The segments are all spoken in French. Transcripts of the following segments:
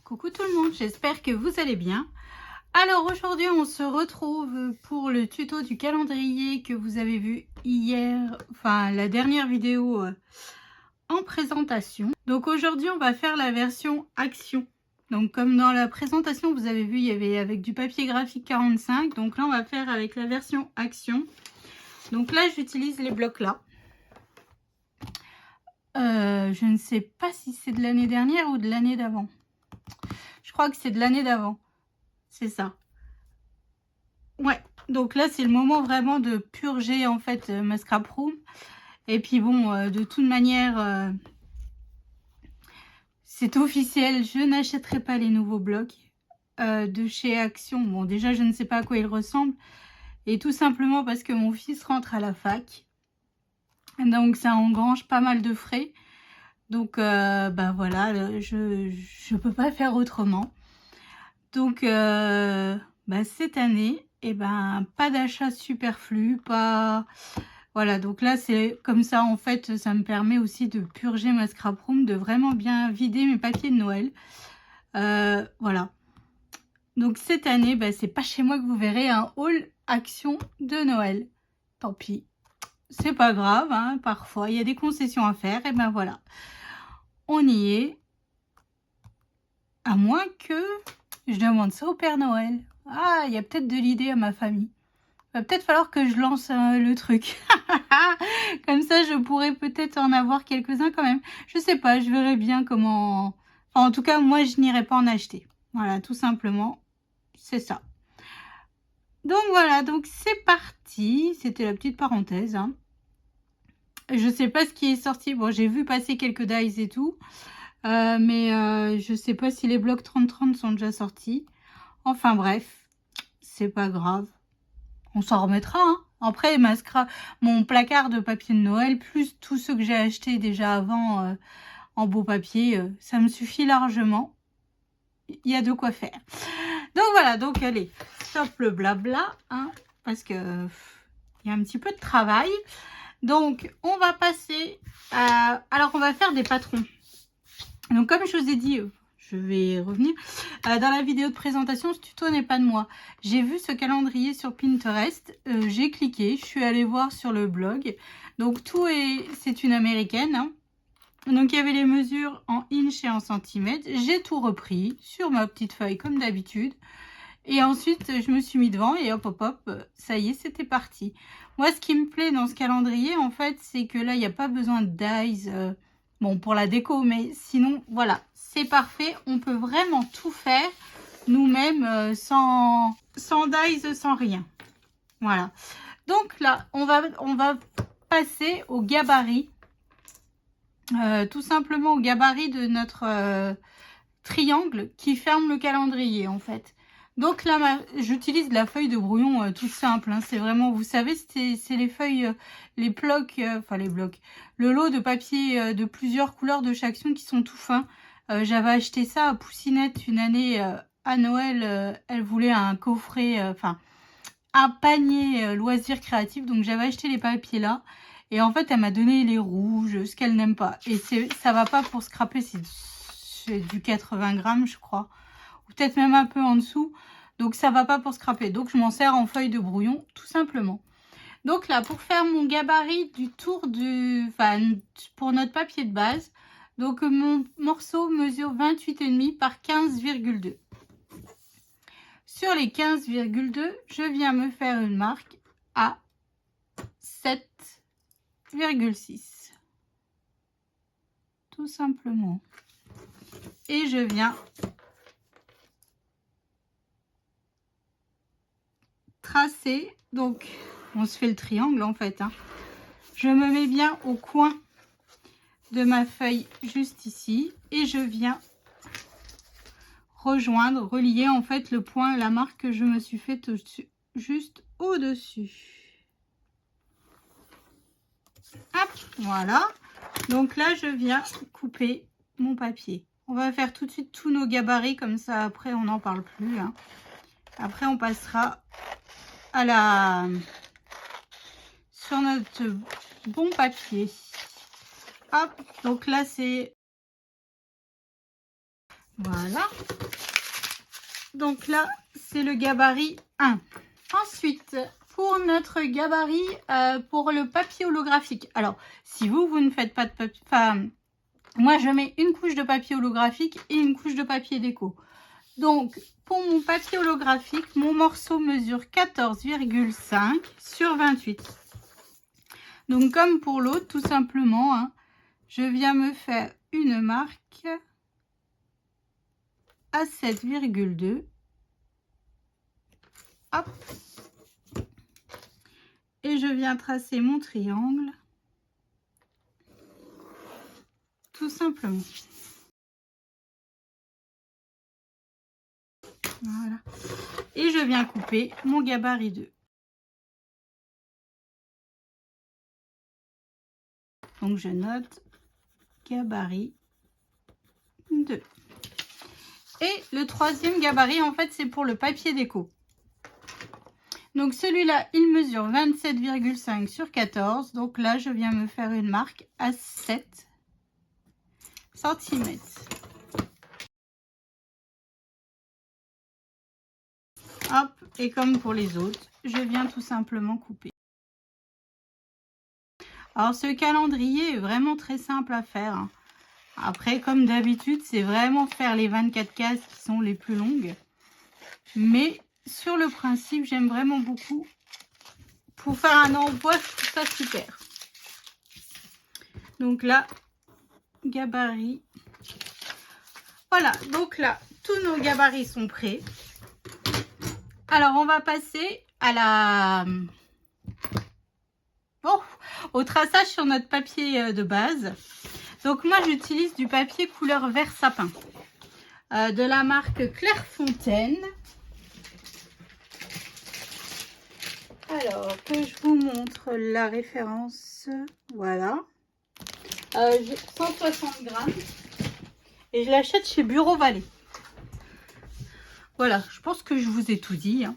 Coucou tout le monde, j'espère que vous allez bien. Alors aujourd'hui on se retrouve pour le tuto du calendrier que vous avez vu hier, enfin la dernière vidéo en présentation. Donc aujourd'hui on va faire la version action. Donc comme dans la présentation vous avez vu il y avait avec du papier graphique 45, donc là on va faire avec la version action. Donc là j'utilise les blocs là. Je ne sais pas si c'est de l'année dernière ou de l'année d'avant. Je crois que c'est de l'année d'avant. C'est ça. Ouais, donc là, c'est le moment vraiment de purger, en fait, ma scrap room. Et puis bon, de toute manière, c'est officiel, je n'achèterai pas les nouveaux blocs de chez Action. Bon, déjà, je ne sais pas à quoi ils ressemblent. Et tout simplement parce que mon fils rentre à la fac. Donc, ça engrange pas mal de frais. Donc, bah voilà, je peux pas faire autrement. Donc, bah, cette année, et ben, pas d'achat superflu, pas... Voilà, donc là, c'est comme ça, en fait, ça me permet aussi de purger ma scrap room, de vraiment bien vider mes papiers de Noël. Voilà. Donc cette année, bah, c'est pas chez moi que vous verrez un haul action de Noël. Tant pis. C'est pas grave, hein, parfois, il y a des concessions à faire, et ben voilà. On y est. À moins que je demande ça au Père Noël. Ah, il y a peut-être de l'idée à ma famille. Va peut-être falloir que je lance le truc. Comme ça, je pourrais peut-être en avoir quelques-uns quand même. Je sais pas, je verrai bien comment... Enfin, en tout cas, moi, je n'irai pas en acheter. Voilà, tout simplement, c'est ça. Donc voilà, donc c'est parti. C'était la petite parenthèse. Hein. Je sais pas ce qui est sorti. Bon, j'ai vu passer quelques dies et tout. Mais je sais pas si les blocs 30-30 sont déjà sortis. Enfin bref, c'est pas grave. On s'en remettra, hein. Après, mon placard de papier de Noël, plus tous ceux que j'ai achetés déjà avant en beau papier, ça me suffit largement. Il y a de quoi faire. Donc voilà, donc allez, stop le blabla, hein, parce que il y a un petit peu de travail. Donc, on va passer à... Alors, on va faire des patrons. Donc, comme je vous ai dit... je vais revenir. Dans la vidéo de présentation, ce tuto n'est pas de moi. J'ai vu ce calendrier sur Pinterest. J'ai cliqué. Je suis allée voir sur le blog. Donc, c'est une américaine. Hein. Donc, il y avait les mesures en inch et en centimètres. J'ai tout repris sur ma petite feuille comme d'habitude. Et ensuite, je me suis mis devant et hop, hop, hop, ça y est, c'était parti. Moi, ce qui me plaît dans ce calendrier, en fait, c'est que là, il n'y a pas besoin de dies. Bon, pour la déco, mais sinon, voilà, c'est parfait. On peut vraiment tout faire nous-mêmes sans dies, sans rien. Voilà. Donc là, on va passer au gabarit. Tout simplement au gabarit de notre triangle qui ferme le calendrier, en fait. Donc là, j'utilise la feuille de brouillon toute simple. Hein. C'est vraiment, vous savez, c'est les feuilles, les blocs, enfin les blocs, le lot de papier de plusieurs couleurs de chaque action qui sont tout fins. J'avais acheté ça à Poussinette une année à Noël. Elle voulait un coffret, enfin un panier loisirs créatifs. Donc j'avais acheté les papiers là. Et en fait, elle m'a donné les rouges, ce qu'elle n'aime pas. Et ça va pas pour scraper, c'est du 80 grammes, je crois. Ou peut-être même un peu en dessous. Donc, ça va pas pour scraper. Donc, je m'en sers en feuille de brouillon, tout simplement. Donc là, pour faire mon gabarit du tour enfin, pour notre papier de base, donc mon morceau mesure 28,5 par 15,2. Sur les 15,2, je viens me faire une marque à 7,6. Tout simplement. Et je viens tracer. Donc, on se fait le triangle en fait. Hein. Je me mets bien au coin de ma feuille juste ici. Et je viens rejoindre, relier en fait le point, la marque que je me suis faite juste au-dessus. Hop, voilà. Donc là, je viens couper mon papier. On va faire tout de suite tous nos gabarits, comme ça après on n'en parle plus. Hein. Après on passera à sur notre bon papier. Hop, donc là c'est Voilà. Donc là, c'est le gabarit 1. Ensuite, pour notre gabarit, pour le papier holographique. Alors, si vous ne faites pas de papier... Enfin, moi, je mets une couche de papier holographique et une couche de papier déco. Donc, pour mon papier holographique, mon morceau mesure 14,5 sur 28. Donc, comme pour l'autre, tout simplement, hein, je viens me faire une marque à 7,2. Hop. Et je viens tracer mon triangle. Tout simplement. Voilà. Et je viens couper mon gabarit 2. Donc, je note gabarit 2. Et le troisième gabarit, en fait, c'est pour le papier déco. Donc, celui-là, il mesure 27,5 sur 14. Donc là, je viens me faire une marque à 7 cm. Hop, et comme pour les autres, je viens tout simplement couper. Alors, ce calendrier est vraiment très simple à faire, hein. Après, comme d'habitude, c'est vraiment faire les 24 cases qui sont les plus longues. Mais sur le principe, j'aime vraiment beaucoup. Pour faire un envoi, je trouve ça super. Donc là, gabarit. Voilà, donc là, tous nos gabarits sont prêts. Alors, on va passer à la... Bon, au traçage sur notre papier de base. Donc moi, j'utilise du papier couleur vert sapin. De la marque Clairefontaine. Alors, que je vous montre la référence. Voilà. J'ai 160 grammes. Et je l'achète chez Bureau Vallée. Voilà, je pense que je vous ai tout dit, hein.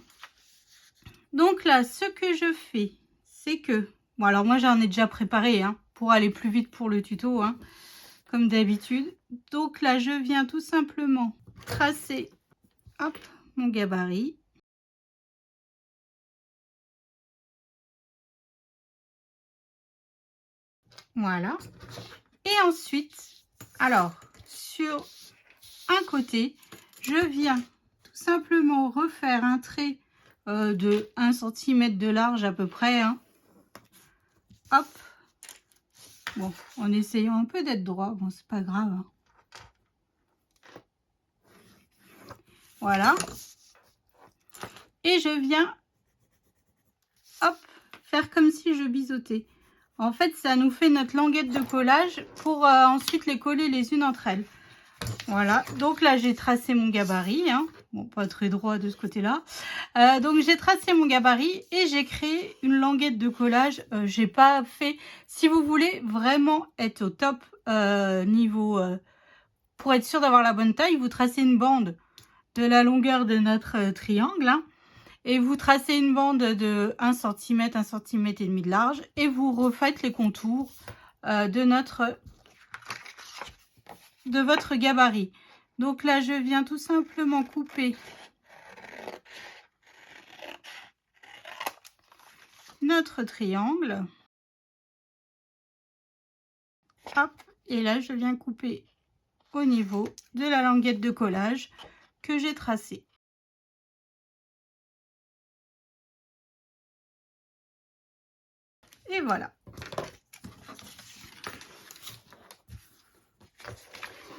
Donc là, ce que je fais, c'est que... Bon, alors moi, j'en ai déjà préparé, hein, pour aller plus vite pour le tuto, hein, comme d'habitude. Donc là, je viens tout simplement tracer, hop, mon gabarit. Voilà. Et ensuite, alors, sur un côté, je viens tout simplement refaire un trait de 1 cm de large à peu près, hein. Hop. Bon, en essayant un peu d'être droit, bon, c'est pas grave, hein. Voilà. Et je viens, hop, faire comme si je biseautais. En fait, ça nous fait notre languette de collage pour ensuite les coller les unes entre elles. Voilà, donc là, j'ai tracé mon gabarit, hein. Bon, pas très droit de ce côté-là. Donc, j'ai tracé mon gabarit et j'ai créé une languette de collage. J'ai pas fait... Si vous voulez vraiment être au top niveau... pour être sûr d'avoir la bonne taille, vous tracez une bande de la longueur de notre triangle, hein, et vous tracez une bande de 1 cm, 1 cm et demi de large et vous refaites les contours de votre gabarit. Donc là, je viens tout simplement couper notre triangle. Hop, et là, je viens couper au niveau de la languette de collage que j'ai tracée. Et voilà.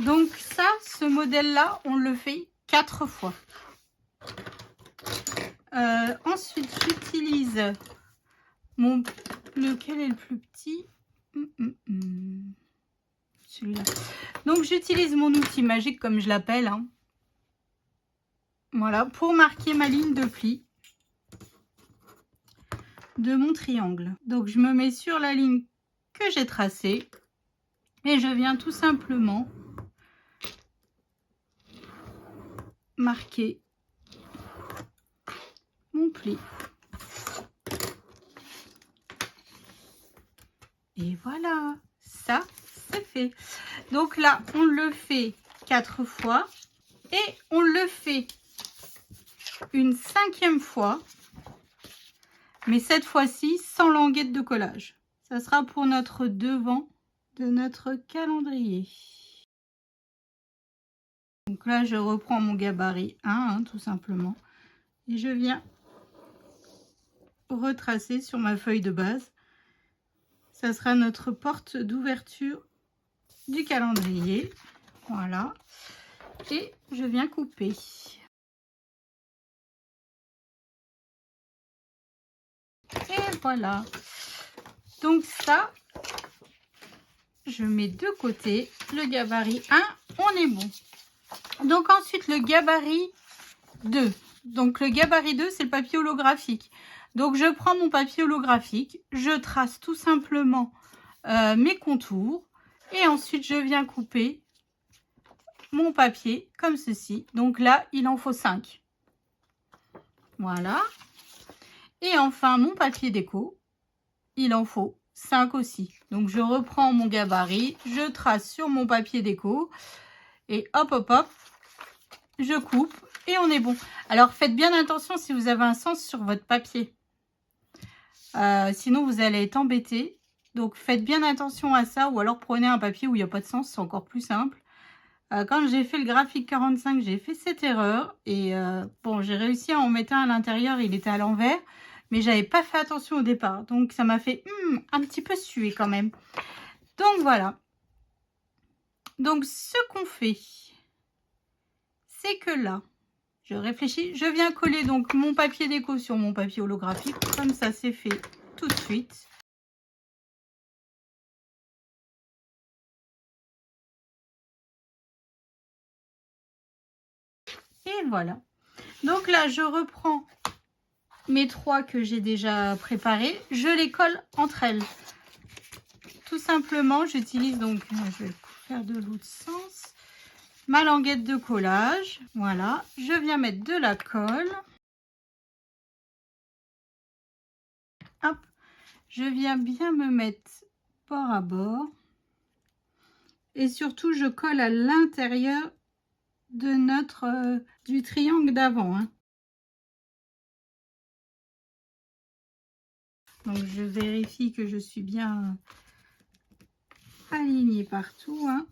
Donc ça, ce modèle-là, on le fait 4 fois. Ensuite, j'utilise mon... Lequel est le plus petit? Celui-là. Donc, j'utilise mon outil magique, comme je l'appelle, hein. Voilà, pour marquer ma ligne de pli de mon triangle. Donc, je me mets sur la ligne que j'ai tracée et je viens tout simplement marquer mon pli. Et voilà, ça c'est fait. Donc là, on le fait 4 fois. Et on le fait une 5e fois, mais cette fois-ci sans languette de collage. Ça sera pour notre devant de notre calendrier. Donc là, je reprends mon gabarit 1, hein, tout simplement. Et je viens retracer sur ma feuille de base. Ça sera notre porte d'ouverture du calendrier. Voilà. Et je viens couper. Et voilà. Donc ça, je mets de côté. Le gabarit 1, on est bon. Donc ensuite, le gabarit 2. Donc le gabarit 2, c'est le papier holographique. Donc je prends mon papier holographique, je trace tout simplement mes contours. Et ensuite, je viens couper mon papier comme ceci. Donc là, il en faut 5. Voilà. Et enfin, mon papier déco, il en faut 5 aussi. Donc je reprends mon gabarit, je trace sur mon papier déco et hop hop hop, je coupe et on est bon. Alors faites bien attention si vous avez un sens sur votre papier. Sinon vous allez être embêté. Donc faites bien attention à ça, ou alors prenez un papier où il n'y a pas de sens, c'est encore plus simple. Quand j'ai fait le graphique 45, j'ai fait cette erreur. Et bon, j'ai réussi à en mettre un à l'intérieur, il était à l'envers. Mais j'avais pas fait attention au départ. Donc ça m'a fait un petit peu suer quand même. Donc voilà. Donc ce qu'on fait, c'est que là, je réfléchis. Je viens coller donc mon papier déco sur mon papier holographique. Comme ça, c'est fait tout de suite. Et voilà. Donc là, je reprends mes 3 que j'ai déjà préparés. Je les colle entre elles. Tout simplement, j'utilise donc, je vais le faire de l'autre sens, ma languette de collage. Voilà, je viens mettre de la colle. Hop, je viens bien me mettre bord à bord. Et surtout, je colle à l'intérieur de notre du triangle d'avant. Hein. Donc, je vérifie que je suis bien alignée partout. Hein.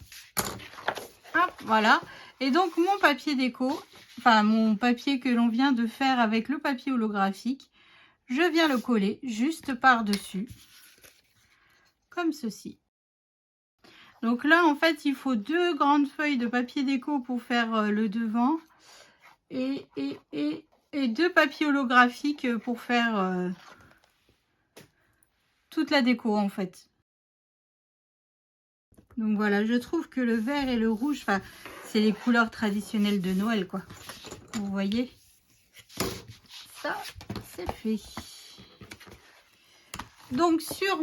Hop, voilà. Et donc, mon papier déco, enfin, mon papier que l'on vient de faire avec le papier holographique, je viens le coller juste par-dessus, comme ceci. Donc là, en fait, il faut 2 grandes feuilles de papier déco pour faire le devant et 2 papiers holographiques pour faire toute la déco, en fait. Donc voilà, je trouve que le vert et le rouge, enfin, c'est les couleurs traditionnelles de Noël, quoi. Vous voyez? Ça, c'est fait. Donc sur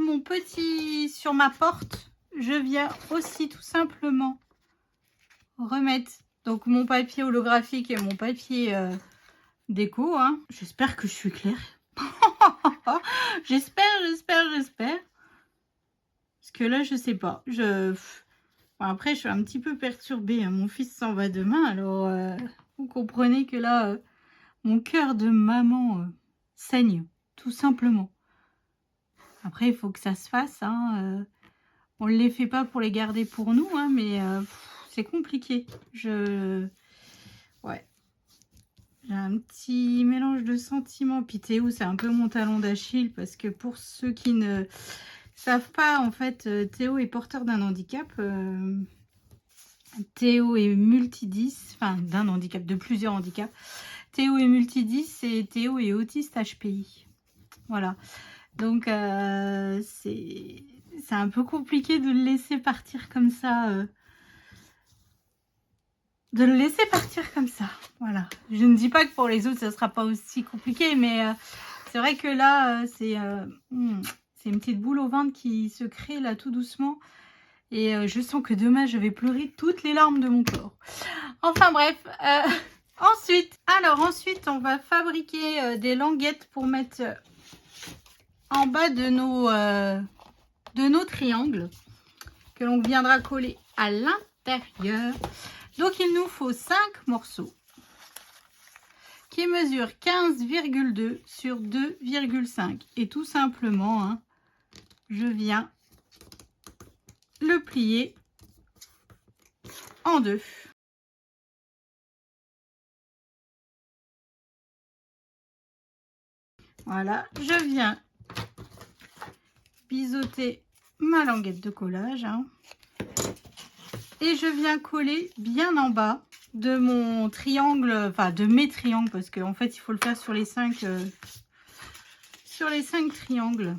ma porte, je viens aussi tout simplement remettre donc mon papier holographique et mon papier déco. Hein. J'espère que je suis claire. J'espère. Parce que là, je sais pas. Bon, après, je suis un petit peu perturbée. Hein. Mon fils s'en va demain. Alors, vous comprenez que là, mon cœur de maman saigne, tout simplement. Après, il faut que ça se fasse. Hein. On ne les fait pas pour les garder pour nous, hein, mais c'est compliqué. Ouais. J'ai un petit mélange de sentiments. Puis Théo, c'est un peu mon talon d'Achille parce que pour ceux qui ne savent pas, en fait, Théo est porteur d'un handicap. Théo est multi-10, enfin d'un handicap, de plusieurs handicaps. Théo est multi-10 et Théo est autiste HPI. Voilà. Donc, c'est un peu compliqué de le laisser partir comme ça. Voilà. Je ne dis pas que pour les autres, ça ne sera pas aussi compliqué, mais c'est vrai que là, c'est une petite boule au ventre qui se crée là tout doucement. Et je sens que demain, je vais pleurer toutes les larmes de mon corps. Enfin bref, ensuite, on va fabriquer des languettes pour mettre en bas de nos triangles que l'on viendra coller à l'intérieur. Donc il nous faut 5 morceaux qui mesurent 15,2 sur 2,5. Et tout simplement, hein, je viens le plier en deux. Voilà, je viens biseauter ma languette de collage, hein, et je viens coller bien en bas de mon triangle, enfin de mes triangles, parce qu'en fait il faut le faire sur les 5 triangles.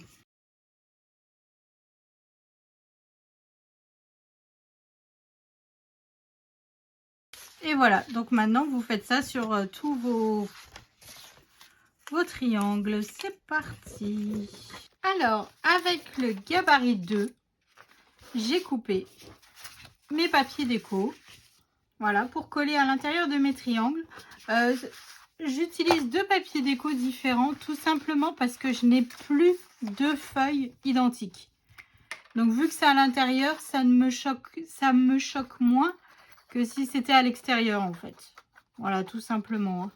Et voilà, donc maintenant vous faites ça sur tous vos triangles. C'est parti. Alors, avec le gabarit 2, j'ai coupé mes papiers déco. Voilà, pour coller à l'intérieur de mes triangles. J'utilise 2 papiers déco différents, tout simplement parce que je n'ai plus 2 feuilles identiques. Donc, vu que c'est à l'intérieur, ça me choque moins que si c'était à l'extérieur, en fait. Voilà, tout simplement.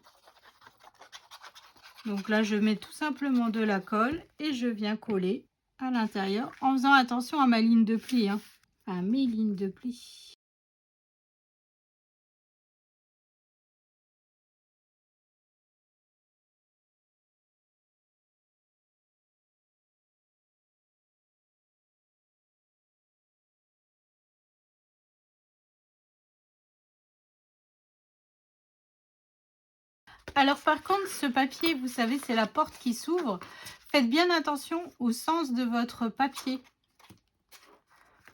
Donc là, je mets tout simplement de la colle et je viens coller à l'intérieur en faisant attention à ma ligne de pli, hein, à mes lignes de pli. Alors par contre, ce papier, vous savez, c'est la porte qui s'ouvre. Faites bien attention au sens de votre papier.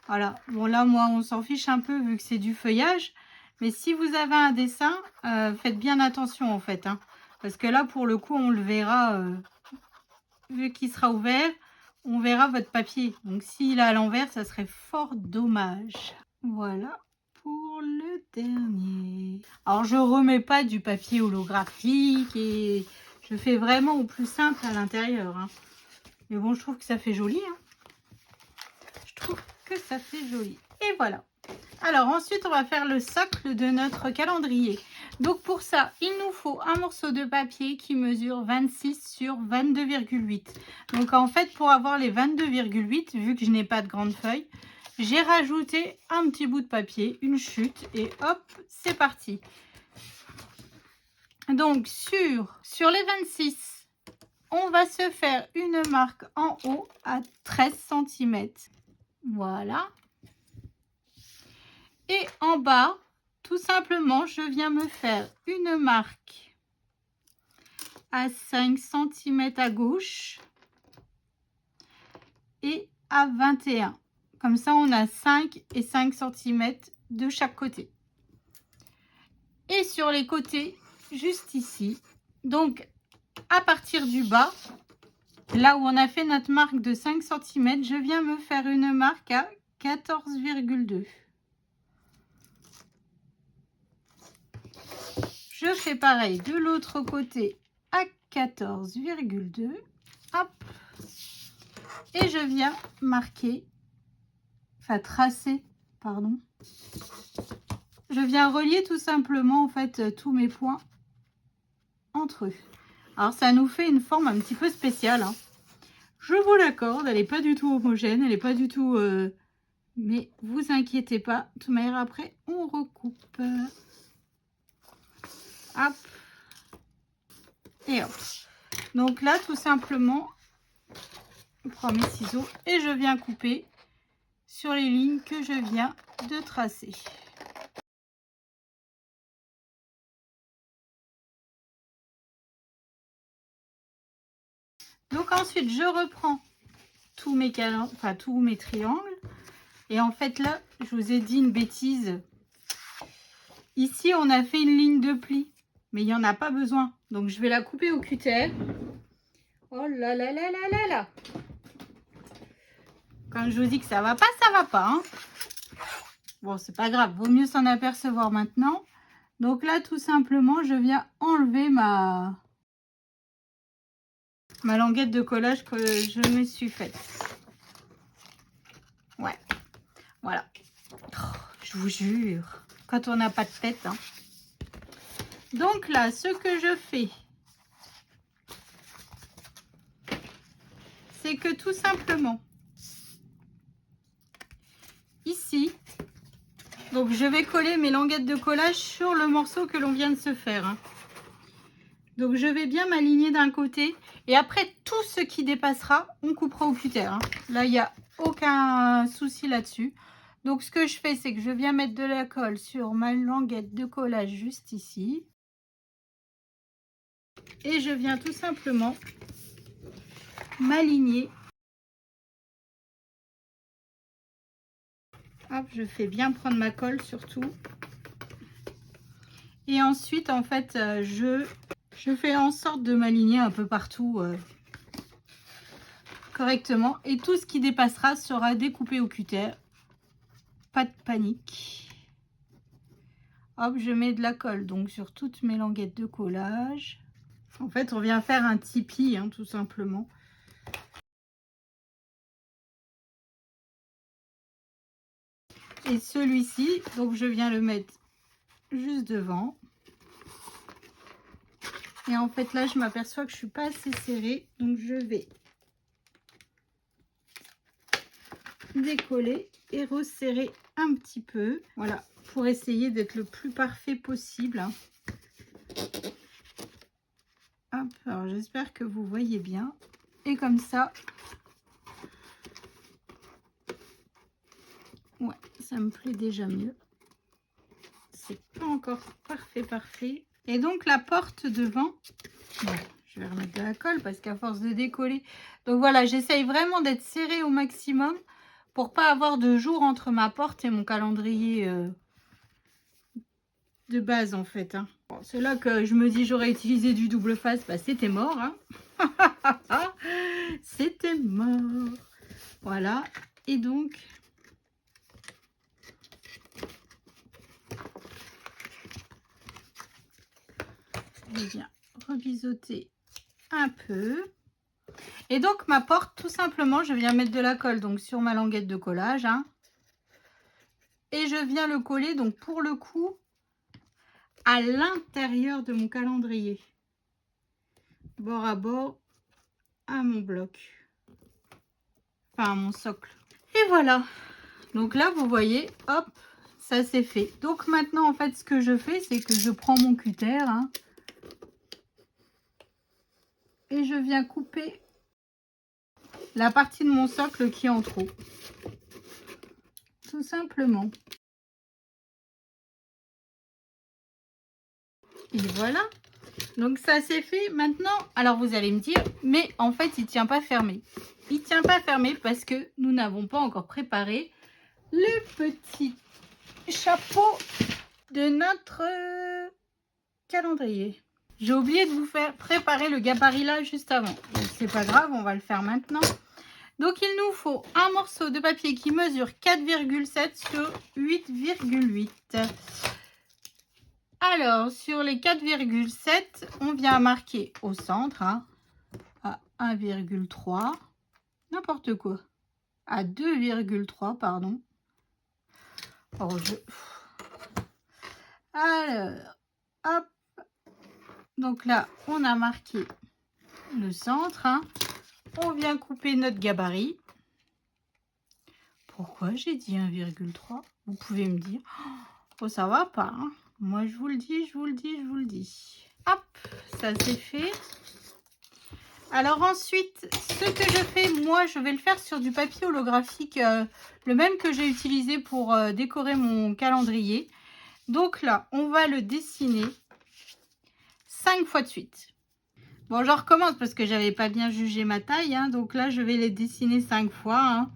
Voilà, bon là, moi, on s'en fiche un peu vu que c'est du feuillage. Mais si vous avez un dessin, faites bien attention en fait, hein, parce que là, pour le coup, on le verra, vu qu'il sera ouvert, on verra votre papier. Donc s'il est à l'envers, ça serait fort dommage. Voilà pour le dernier. Alors je remets pas du papier holographique et je fais vraiment au plus simple à l'intérieur, hein. Mais bon, je trouve que ça fait joli, hein. Je trouve que ça fait joli. Et voilà. Alors ensuite, on va faire le socle de notre calendrier. Donc pour ça, il nous faut un morceau de papier qui mesure 26 sur 22,8. Donc en fait, pour avoir les 22,8, vu que je n'ai pas de grande feuille, j'ai rajouté un petit bout de papier, une chute, et hop, c'est parti. Donc sur les 26, on va se faire une marque en haut à 13 cm. Voilà. Et en bas, tout simplement, je viens me faire une marque à 5 cm à gauche et à 21. Comme ça, on a 5 et 5 cm de chaque côté. Et sur les côtés, juste ici, donc à partir du bas, là où on a fait notre marque de 5 cm, je viens me faire une marque à 14,2. Je fais pareil de l'autre côté à 14,2. Hop. Et je viens marquer, enfin tracer, pardon. Je viens relier tout simplement en fait tous mes points entre eux. Alors ça nous fait une forme un petit peu spéciale, hein. Je vous l'accorde, elle n'est pas du tout homogène, elle n'est pas du tout... Mais vous inquiétez pas, de toute manière après on recoupe. Hop. Et hop. Donc là tout simplement, je prends mes ciseaux et je viens couper sur les lignes que je viens de tracer. Donc ensuite je reprends tous mes triangles et en fait là je vous ai dit une bêtise. Ici on a fait une ligne de pli mais il n'y en a pas besoin, donc je vais la couper au cutter. Oh là là là là là là, quand je vous dis que ça va pas, hein. Bon, c'est pas grave, vaut mieux s'en apercevoir maintenant. Donc là tout simplement je viens enlever ma languette de collage que je me suis faite. Ouais, voilà. Oh, je vous jure. quand on n'a pas de tête. Hein. Donc là, ce que je fais, c'est que tout simplement, ici, donc je vais coller mes languettes de collage sur le morceau que l'on vient de se faire. Hein. Donc je vais bien m'aligner d'un côté et après tout ce qui dépassera, on coupera au cutter. Hein. Là, il n'y a aucun souci là-dessus. Donc ce que je fais, c'est que je viens mettre de la colle sur ma languette de collage juste ici. Et je viens tout simplement m'aligner. Hop, je fais bien prendre ma colle surtout. Et ensuite, en fait, je fais en sorte de m'aligner un peu partout correctement. Et tout ce qui dépassera sera découpé au cutter. Pas de panique. Hop, je mets de la colle donc sur toutes mes languettes de collage. En fait, on vient faire un tipi, hein, tout simplement. Et celui-ci, donc je viens le mettre juste devant. Et en fait, là, je m'aperçois que je suis pas assez serrée. Donc, je vais décoller et resserrer un petit peu. Voilà, pour essayer d'être le plus parfait possible. Hop, alors j'espère que vous voyez bien. Et comme ça, ouais, ça me plaît déjà mieux. C'est pas encore parfait. Et donc la porte devant, bon, je vais remettre de la colle parce qu'à force de décoller. Donc voilà, j'essaye vraiment d'être serrée au maximum pour pas avoir de jour entre ma porte et mon calendrier de base en fait. Hein. Bon, c'est là que je me dis j'aurais utilisé du double face, bah, c'était mort. Hein. C'était mort. Voilà. Et donc, je viens rebiseauter un peu. Et donc ma porte, tout simplement, je viens mettre de la colle donc sur ma languette de collage. Hein, et je viens le coller donc pour le coup à l'intérieur de mon calendrier. Bord à bord à mon bloc. Enfin à mon socle. Et voilà. Donc là, vous voyez, hop, ça c'est fait. Donc maintenant, en fait, ce que je fais, c'est que je prends mon cutter hein, et je viens couper la partie de mon socle qui est en trop. Tout simplement. Et voilà. Donc ça c'est fait. Maintenant, alors vous allez me dire, mais en fait, il ne tient pas fermé. Il ne tient pas fermé parce que nous n'avons pas encore préparé le petit chapeau de notre calendrier. J'ai oublié de vous faire préparer le gabarit là juste avant. C'est pas grave, on va le faire maintenant. Donc il nous faut un morceau de papier qui mesure 4,7 sur 8,8. Alors sur les 4,7, on vient marquer au centre hein, à 1,3. N'importe quoi. À 2,3, pardon. Alors, alors, hop. Donc là, on a marqué le centre. Hein. On vient couper notre gabarit. Pourquoi j'ai dit 1,3? Vous pouvez me dire. Oh, ça va pas. Hein. Moi, je vous le dis, je vous le dis, je vous le dis. Hop, ça c'est fait. Alors ensuite, ce que je fais, moi, je vais le faire sur du papier holographique, le même que j'ai utilisé pour décorer mon calendrier. Donc là, on va le dessiner 5 fois de suite. Bon, je recommence parce que j'avais pas bien jugé ma taille. Hein, donc là, je vais les dessiner 5 fois. Hein.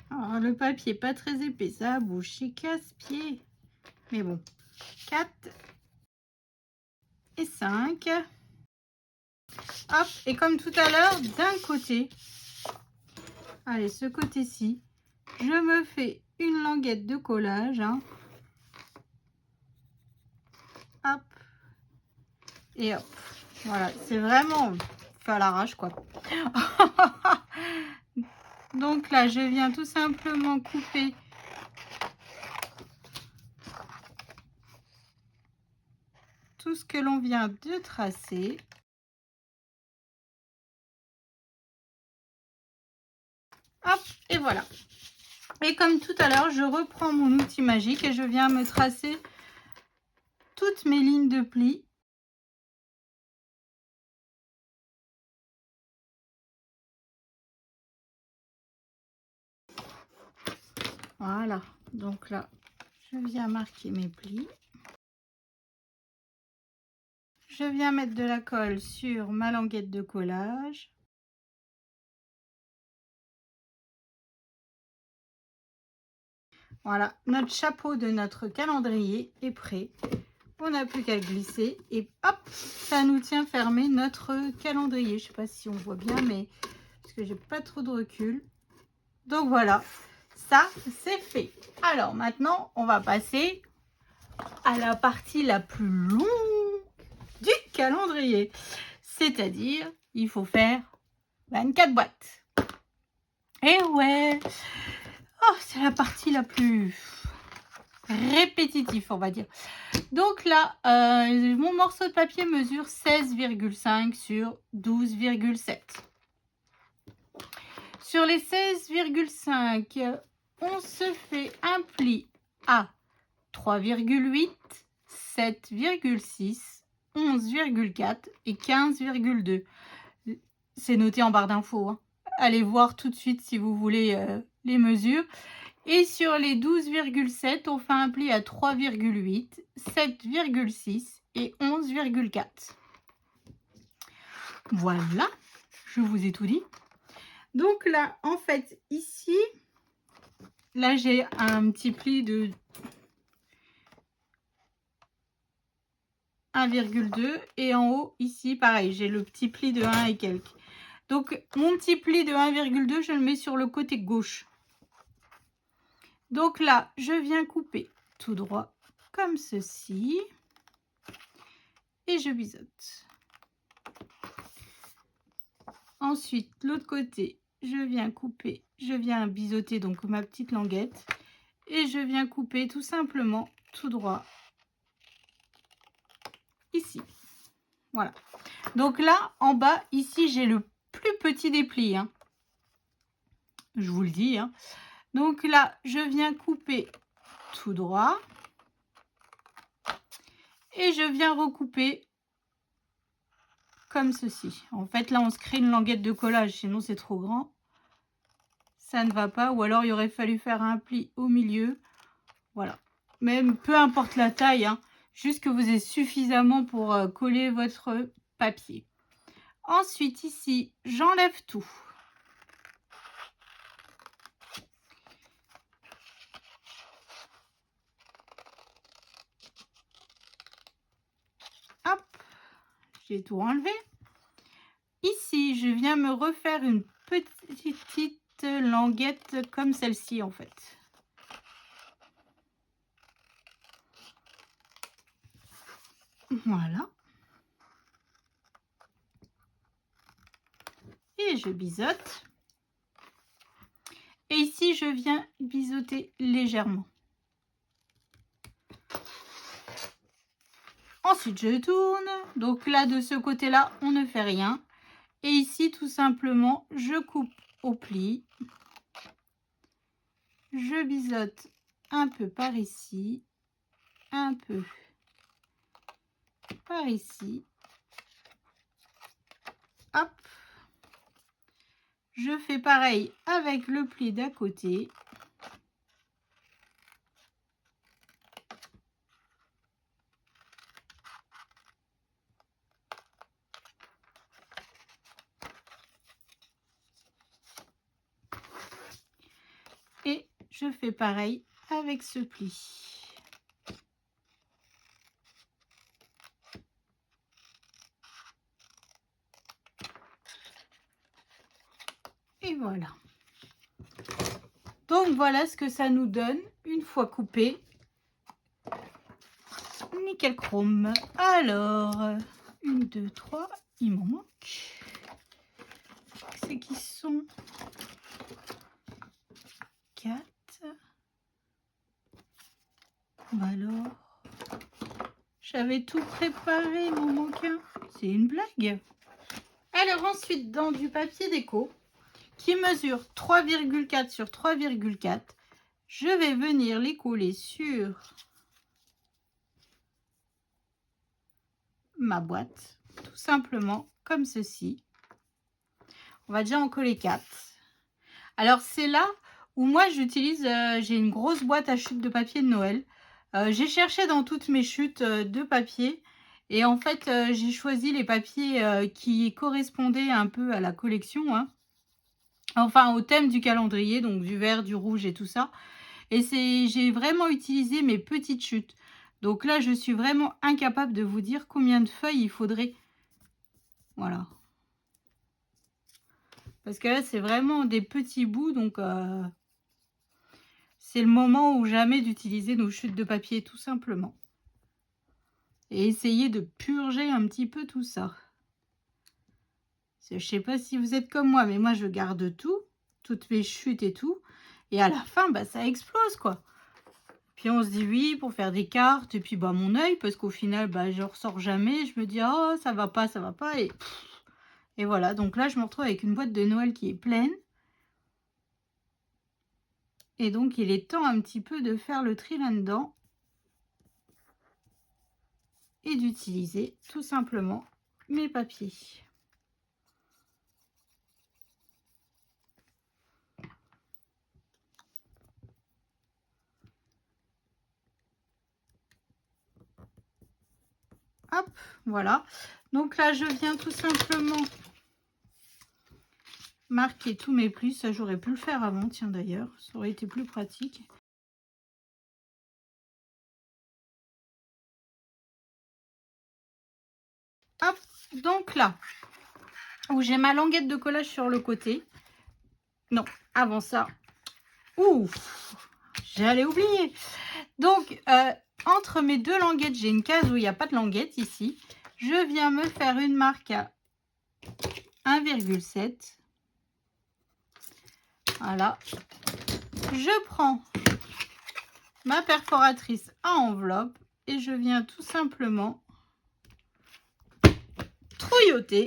Alors, le papier pas très épais, ça bouge, c'est casse-pied. Mais bon, 4 et 5. Hop, et comme tout à l'heure, d'un côté, allez, ce côté-ci, je me fais une languette de collage. Hein. Hop, et hop. Voilà, c'est vraiment fait à l'arrache, quoi. Donc là, je viens tout simplement couper tout ce que l'on vient de tracer. Hop, et voilà. Et comme tout à l'heure, je reprends mon outil magique et je viens me tracer toutes mes lignes de plis. Voilà, donc là, je viens marquer mes plis. Je viens mettre de la colle sur ma languette de collage. Voilà, notre chapeau de notre calendrier est prêt. On n'a plus qu'à glisser et hop, ça nous tient fermé notre calendrier. Je ne sais pas si on voit bien, mais parce que j'ai pas trop de recul. Donc voilà, ça c'est fait. Alors maintenant, on va passer à la partie la plus longue du calendrier. C'est-à-dire, il faut faire 24 boîtes. Et ouais, oh, c'est la partie la plus répétitive, on va dire. Donc là, mon morceau de papier mesure 16,5 sur 12,7. Sur les 16,5, on se fait un pli à 3,8, 7,6, 11,4 et 15,2. C'est noté en barre d'infos, hein. Allez voir tout de suite si vous voulez les mesures. Et sur les 12,7, on fait un pli à 3,8, 7,6 et 11,4. Voilà, je vous ai tout dit. Donc là, en fait, ici, là, j'ai un petit pli de 1,2 et en haut, ici, pareil, j'ai le petit pli de 1 et quelques. Donc, mon petit pli de 1,2, je le mets sur le côté gauche. Donc là, je viens couper tout droit comme ceci et je biseaute. Ensuite, l'autre côté, je viens couper, je viens biseauter donc ma petite languette et je viens couper tout simplement tout droit ici. Voilà. Donc là, en bas, ici, j'ai le plus petit des plis, hein. Je vous le dis, hein. Donc là, je viens couper tout droit et je viens recouper comme ceci. En fait, là, on se crée une languette de collage, sinon c'est trop grand. Ça ne va pas, ou alors il aurait fallu faire un pli au milieu. Voilà. Même peu importe la taille, hein, juste que vous ayez suffisamment pour coller votre papier. Ensuite, ici, j'enlève tout. Hop, j'ai tout enlevé. Ici, je viens me refaire une petite languette comme celle-ci, en fait. Voilà. Et je biseaute. Et ici, je viens biseauter légèrement. Ensuite, je tourne. Donc là, de ce côté-là, on ne fait rien. Et ici, tout simplement, je coupe au pli. Je biseaute un peu par ici. Un peu par ici. Hop. Je fais pareil avec le pli d'à côté. Et je fais pareil avec ce pli. Et voilà. Donc voilà ce que ça nous donne une fois coupé. Nickel chrome. Alors, 1, 2, 3, il m'en manque. C'est qui sont 4. Bah alors, j'avais tout préparé, il m'en manque un. C'est une blague. Alors ensuite, dans du papier déco qui mesure 3,4 sur 3,4, je vais venir les coller sur ma boîte, tout simplement comme ceci. On va déjà en coller 4. Alors c'est là où moi j'utilise, j'ai une grosse boîte à chutes de papier de Noël. J'ai cherché dans toutes mes chutes de papier et en fait j'ai choisi les papiers qui correspondaient un peu à la collection, hein. Enfin au thème du calendrier, donc du vert, du rouge et tout ça. Et j'ai vraiment utilisé mes petites chutes. Donc là je suis vraiment incapable de vous dire combien de feuilles il faudrait. Voilà. Parce que là c'est vraiment des petits bouts, donc c'est le moment ou jamais d'utiliser nos chutes de papier tout simplement. Et essayer de purger un petit peu tout ça. Je sais pas si vous êtes comme moi, mais moi je garde tout, toutes mes chutes et tout. Et à la fin, bah, ça explose quoi. Puis on se dit oui pour faire des cartes. Et puis bah mon œil, parce qu'au final, bah, je ressors jamais. Je me dis oh ça va pas, ça va pas. Et voilà, donc là je me retrouve avec une boîte de Noël qui est pleine. Et donc il est temps un petit peu de faire le tri là-dedans. Et d'utiliser tout simplement mes papiers. Hop, voilà. Donc là, je viens tout simplement marquer tous mes plis. Ça, j'aurais pu le faire avant, tiens d'ailleurs. Ça aurait été plus pratique. Hop, donc là, où j'ai ma languette de collage sur le côté. Non, avant ça. Ouf, j'allais oublier. Donc, entre mes deux languettes, j'ai une case où il n'y a pas de languette ici. Je viens me faire une marque à 1,7. Voilà. Je prends ma perforatrice à enveloppe et je viens tout simplement trouilloter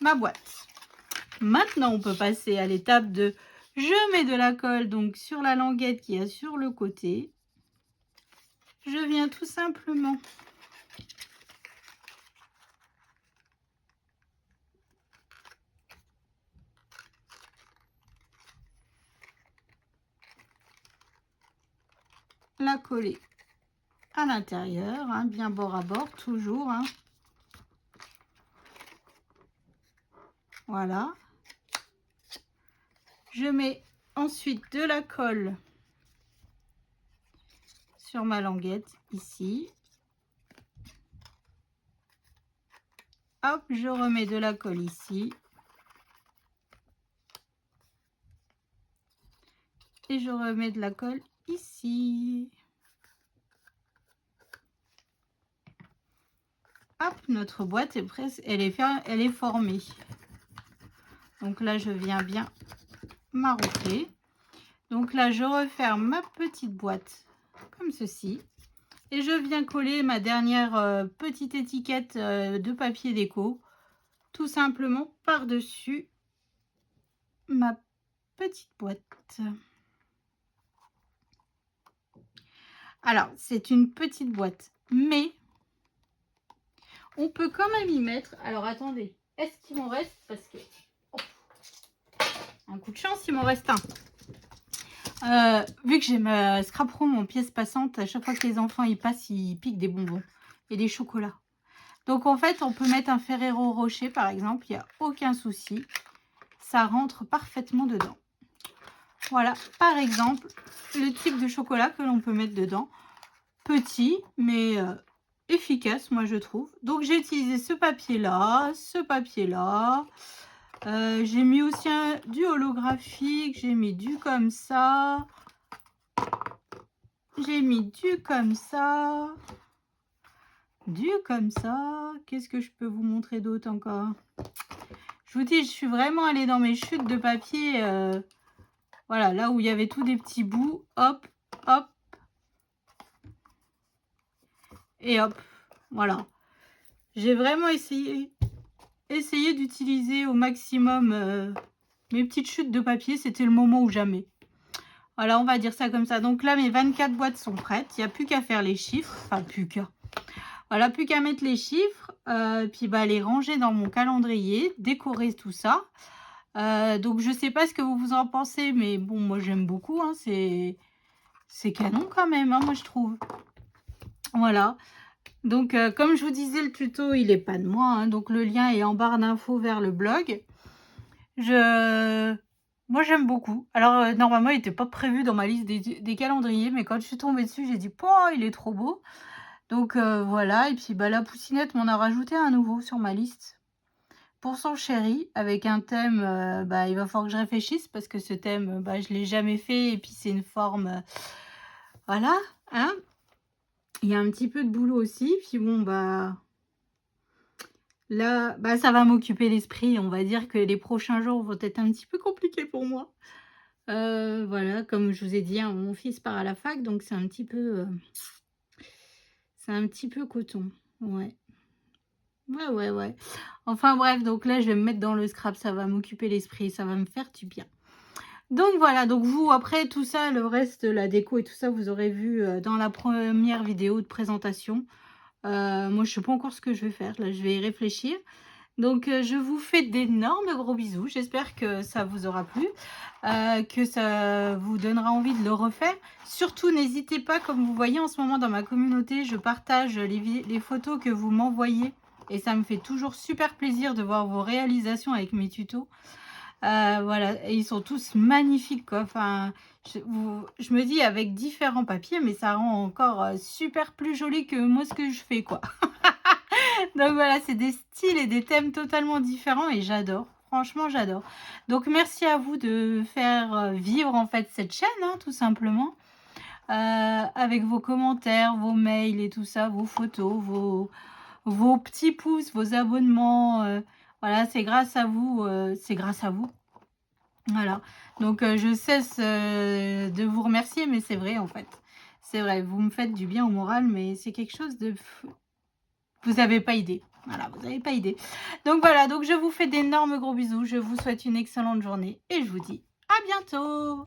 ma boîte. Maintenant, on peut passer à l'étape de je mets de la colle donc sur la languette qui est sur le côté. Je viens tout simplement la coller à l'intérieur, hein, bien bord à bord, toujours. Hein. Voilà. Je mets ensuite de la colle sur ma languette ici. Hop, je remets de la colle ici. Et je remets de la colle ici. Hop, notre boîte est presque, elle est formée. Donc là, je viens bien maroquer. Donc là, je referme ma petite boîte comme ceci. Et je viens coller ma dernière petite étiquette de papier déco. Tout simplement par-dessus ma petite boîte. Alors, c'est une petite boîte, mais on peut quand même y mettre. Alors, attendez, est-ce qu'il m'en reste? Parce que... Oh, un coup de chance, il m'en reste un. Vu que j'ai ma Scrap Room en pièce passante, à chaque fois que les enfants y passent, ils piquent des bonbons et des chocolats. Donc, en fait, on peut mettre un Ferrero Rocher, par exemple. Il n'y a aucun souci. Ça rentre parfaitement dedans. Voilà, par exemple, le type de chocolat que l'on peut mettre dedans. Petit, mais efficace, moi, je trouve. Donc, j'ai utilisé ce papier-là, ce papier-là. J'ai mis aussi du holographique. J'ai mis du comme ça. J'ai mis du comme ça. Du comme ça. Qu'est-ce que je peux vous montrer d'autre encore? Je vous dis, je suis vraiment allée dans mes chutes de papier. Voilà, là où il y avait tous des petits bouts. Hop, hop et hop. Voilà. J'ai vraiment essayé d'utiliser au maximum mes petites chutes de papier. C'était le moment ou jamais. Voilà, on va dire ça comme ça. Donc là, mes 24 boîtes sont prêtes. Il n'y a plus qu'à faire les chiffres. Enfin, plus qu'à. Voilà, plus qu'à mettre les chiffres. Puis bah, les ranger dans mon calendrier. Décorer tout ça. Donc, je ne sais pas ce que vous en pensez. Mais bon, moi, j'aime beaucoup. Hein, c'est canon quand même, hein, moi, je trouve. Voilà. Donc, comme je vous disais, le tuto, il n'est pas de moi. Hein, donc, le lien est en barre d'infos vers le blog. Moi, j'aime beaucoup. Alors, normalement, il n'était pas prévu dans ma liste des calendriers, mais quand je suis tombée dessus, j'ai dit, oh, il est trop beau. Donc, voilà. Et puis, bah, la Poussinette m'en a rajouté un nouveau sur ma liste. Pour son chéri, avec un thème, bah, il va falloir que je réfléchisse, parce que ce thème, bah, je ne l'ai jamais fait. Et puis, c'est une forme, voilà, hein. Il y a un petit peu de boulot aussi. Puis, bon, bah... Là, bah, ça va m'occuper l'esprit. On va dire que les prochains jours vont être un petit peu compliqués pour moi. Voilà, comme je vous ai dit, hein, mon fils part à la fac, donc c'est un petit peu coton. Ouais. Ouais. Enfin bref, donc là, je vais me mettre dans le scrap. Ça va m'occuper l'esprit. Ça va me faire du bien. Donc voilà, donc vous, après tout ça, le reste, la déco et tout ça, vous aurez vu dans la première vidéo de présentation. Moi, je sais pas encore ce que je vais faire. Là, je vais y réfléchir. Donc, je vous fais d'énormes gros bisous. J'espère que ça vous aura plu, que ça vous donnera envie de le refaire. Surtout, n'hésitez pas, comme vous voyez en ce moment dans ma communauté, je partage les photos que vous m'envoyez. Et ça me fait toujours super plaisir de voir vos réalisations avec mes tutos. Voilà, et ils sont tous magnifiques, quoi. Enfin, je me dis avec différents papiers, mais ça rend encore super plus joli que moi ce que je fais, quoi. Donc voilà, c'est des styles et des thèmes totalement différents et j'adore. Franchement, j'adore. Donc merci à vous de faire vivre en fait cette chaîne, hein, tout simplement. Avec vos commentaires, vos mails et tout ça, vos photos, vos petits pouces, vos abonnements. Voilà, c'est grâce à vous. C'est grâce à vous. Voilà. Donc je cesse de vous remercier, mais c'est vrai en fait. C'est vrai, vous me faites du bien au moral, mais c'est quelque chose de... Vous n'avez pas idée. Voilà, vous n'avez pas idée. Donc voilà, donc je vous fais d'énormes gros bisous. Je vous souhaite une excellente journée et je vous dis à bientôt.